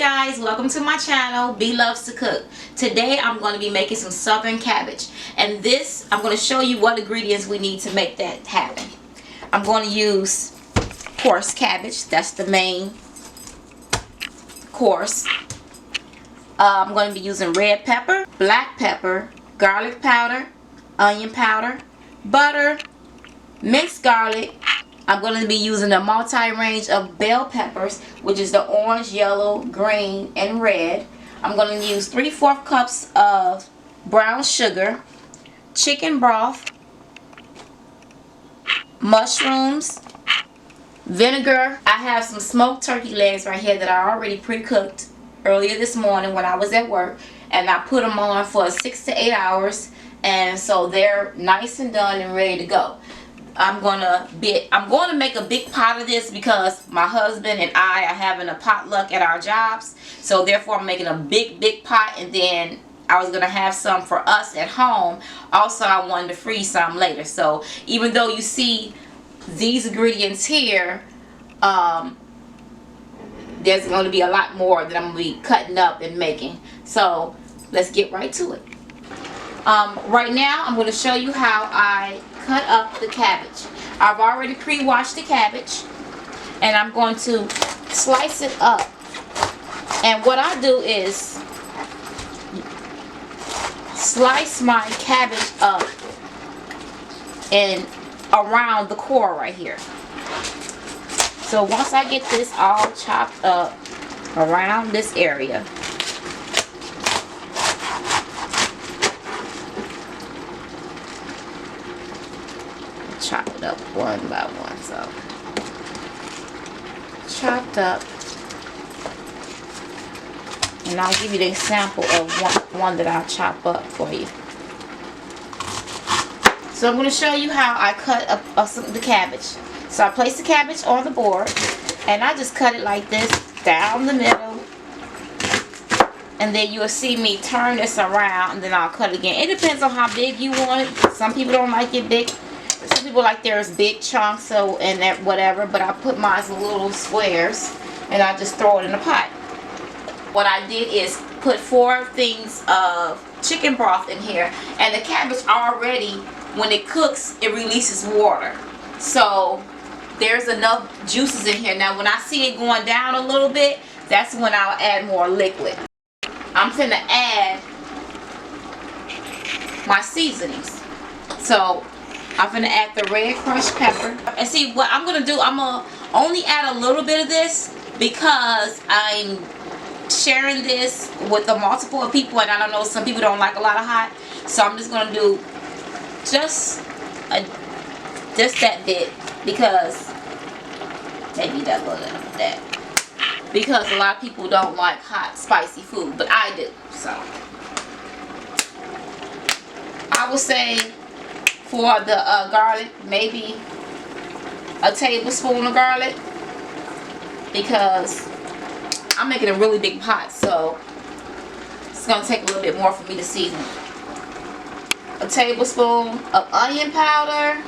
guys, welcome to my channel. B loves to cook. Today I'm going to be making some southern cabbage, and this I'm going to show you what ingredients we need to make that happen. I'm going to use coarse cabbage. That's the main course. I'm going to be using red pepper, black pepper, garlic powder, onion powder, butter, minced garlic. I'm going to be using a multi-range of bell peppers, which is the orange, yellow, green, and red. I'm going to use 3/4 cups of brown sugar, chicken broth, mushrooms, vinegar. I have some smoked turkey legs right here that I already pre-cooked earlier this morning when I was at work, and I put them on for 6 to 8 hours, and so they're nice and done and ready to go. I'm going to make a big pot of this because my husband and I are having a potluck at our jobs. So therefore I'm making a big pot, and then I was going to have some for us at home. Also, I wanted to freeze some later. So even though you see these ingredients here, there's going to be a lot more that I'm going to be cutting up and making. So let's get right to it. Right now I'm going to show you how I cut up the cabbage. I've already pre-washed the cabbage, and I'm going to slice it up. And what I do is slice my cabbage up and around the core right here. So once I get this all chopped up around this area, chop it up one by one. So chopped up, and I'll give you the example of one that I'll chop up for you. So I'm going to show you how I cut up the cabbage. So I place the cabbage on the board, and I just cut it like this down the middle, and then you'll see me turn this around, and then I'll cut it again. It depends on how big you want it. Some people don't like it big. Some people like theirs big chunks, so and that whatever, but I put mine in little squares, and I just throw it in the pot. What I did is put 4 things of chicken broth in here, and the cabbage already, when it cooks, it releases water. So there's enough juices in here. Now when I see it going down a little bit, that's when I'll add more liquid. I'm finna add my seasonings. So I'm going to add the red crushed pepper. And see, what I'm going to do, I'm going to only add a little bit of this because I'm sharing this with a multiple of people, and I don't know, some people don't like a lot of hot. So I'm just going to do just that bit, because maybe that little bit of that. Because a lot of people don't like hot, spicy food, but I do. So I would say for the garlic, maybe a tablespoon of garlic, because I'm making a really big pot, so it's going to take a little bit more for me to season. A tablespoon of onion powder,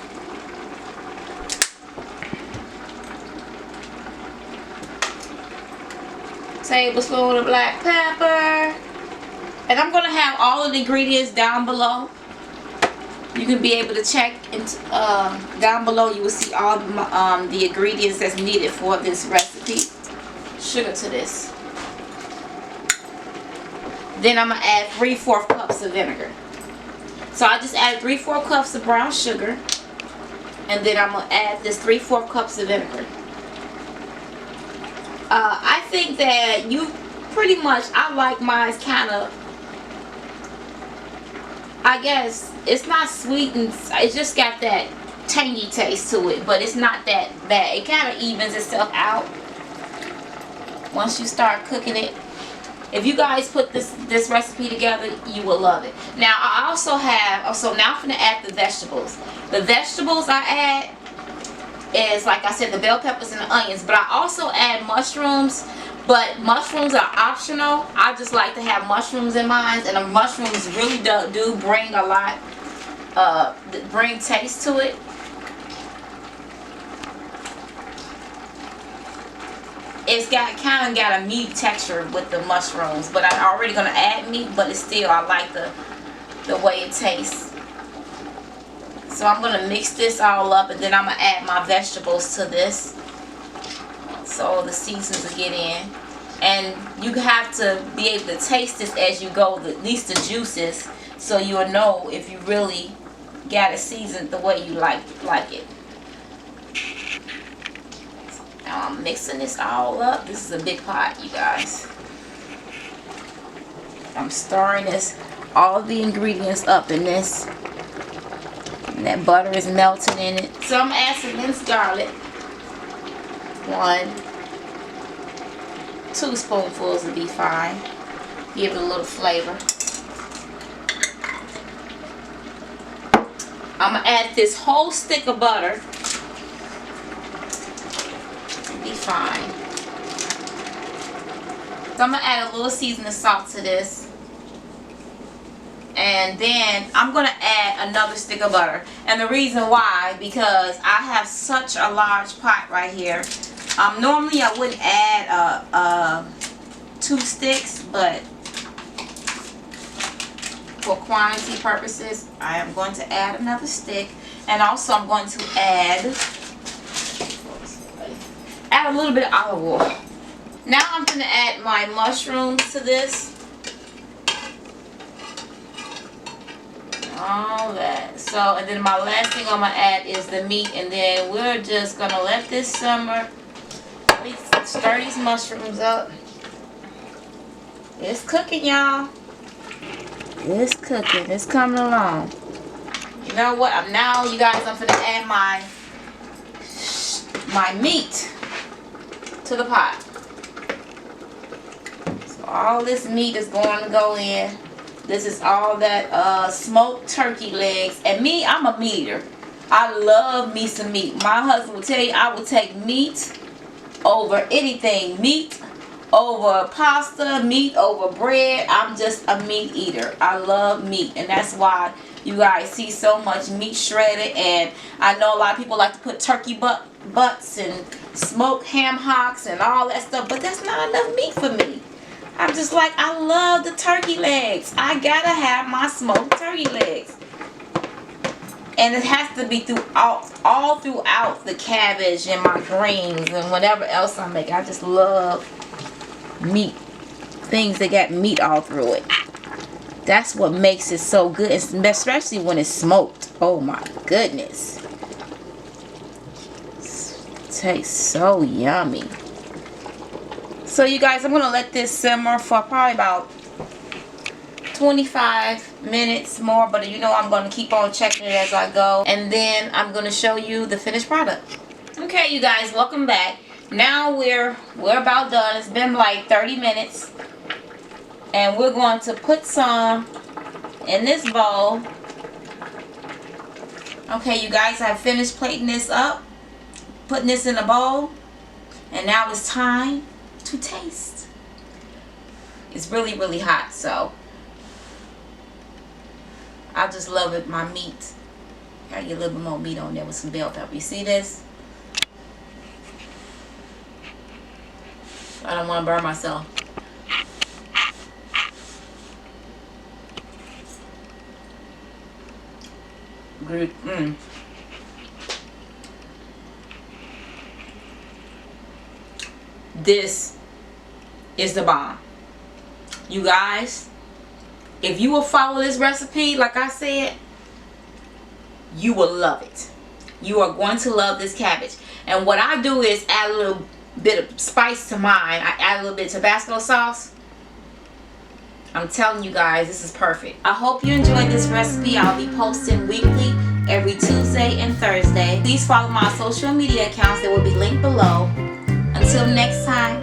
tablespoon of black pepper, and I'm going to have all of the ingredients down below. You can be able to check down below. You will see all the ingredients that's needed for this recipe. Sugar to this. Then I'm going to add 3/4 cups of vinegar. So I just added 3/4 cups of brown sugar, and then I'm going to add this 3/4 cups of vinegar. I think that you pretty much, I like mine kind of, I guess it's not sweet, and it's just got that tangy taste to it, but it's not that bad. It kind of evens itself out once you start cooking it. If you guys put this recipe together, you will love it. Now I also have, now I'm going to add the vegetables. The vegetables I add is, like I said, the bell peppers and the onions, but I also add mushrooms. But mushrooms are optional. I just like to have mushrooms in mine, and the mushrooms really do bring a lot, bring taste to it. it's got kind of got a meat texture with the mushrooms, but I'm already gonna add meat, but it's still, I like the way it tastes. So I'm gonna mix this all up, and then I'm gonna add my vegetables to this, so the seasons will get in. And you have to be able to taste this as you go, at least the juices, so you'll know if you really got it seasoned the way you like it. Now I'm mixing this all up. This is a big pot, you guys. I'm stirring this, all the ingredients up in this. And that butter is melting in it. So I'm gonna add some minced garlic. 2 spoonfuls would be fine. Give it a little flavor. I'm gonna add this whole stick of butter. Be fine. So I'm gonna add a little seasoning salt to this. And then I'm gonna add another stick of butter. And the reason why, because I have such a large pot right here. Normally I wouldn't add 2 sticks, but for quantity purposes, I am going to add another stick. And also I'm going to add a little bit of olive oil. Now I'm going to add my mushrooms to this. All that. So, and then my last thing I'm going to add is the meat, and then we're just going to let this simmer. Stir these mushrooms up. It's cooking, y'all. It's cooking. It's coming along. You know what? Now, you guys, I'm going to add my meat to the pot. So all this meat is going to go in. This is all that smoked turkey legs. And me, I'm a meat eater. I love me some meat. My husband will tell you I would take meat over anything. Meat over pasta, meat over bread. I'm just a meat eater. I love meat, and that's why you guys see so much meat shredded. And I know a lot of people like to put turkey butts and smoked ham hocks and all that stuff, but that's not enough meat for me. I'm just like, I love the turkey legs. I gotta have my smoked turkey legs. And it has to be all throughout the cabbage and my greens and whatever else I make. I just love meat. Things that got meat all through it. That's what makes it so good, especially when it's smoked. Oh my goodness. It tastes so yummy. So you guys, I'm going to let this simmer for probably about 25 minutes more, but you know I'm going to keep on checking it as I go, and then I'm going to show you the finished product. Okay, you guys, welcome back. Now we're about done. It's been like 30 minutes, and we're going to put some in this bowl. Okay, you guys, I've finished plating this up, putting this in a bowl, and now it's time to taste. It's really, really hot, so I just love it. My meat, gotta get a little bit more meat on there with some bell pepper. You see this? I don't want to burn myself. Good. This is the bomb. You guys, if you will follow this recipe, like I said, you will love it. You are going to love this cabbage. And what I do is add a little bit of spice to mine. I add a little bit of Tabasco sauce. I'm telling you guys, this is perfect. I hope you enjoyed this recipe. I'll be posting weekly, every Tuesday and Thursday. Please follow my social media accounts that will be linked below. Until next time,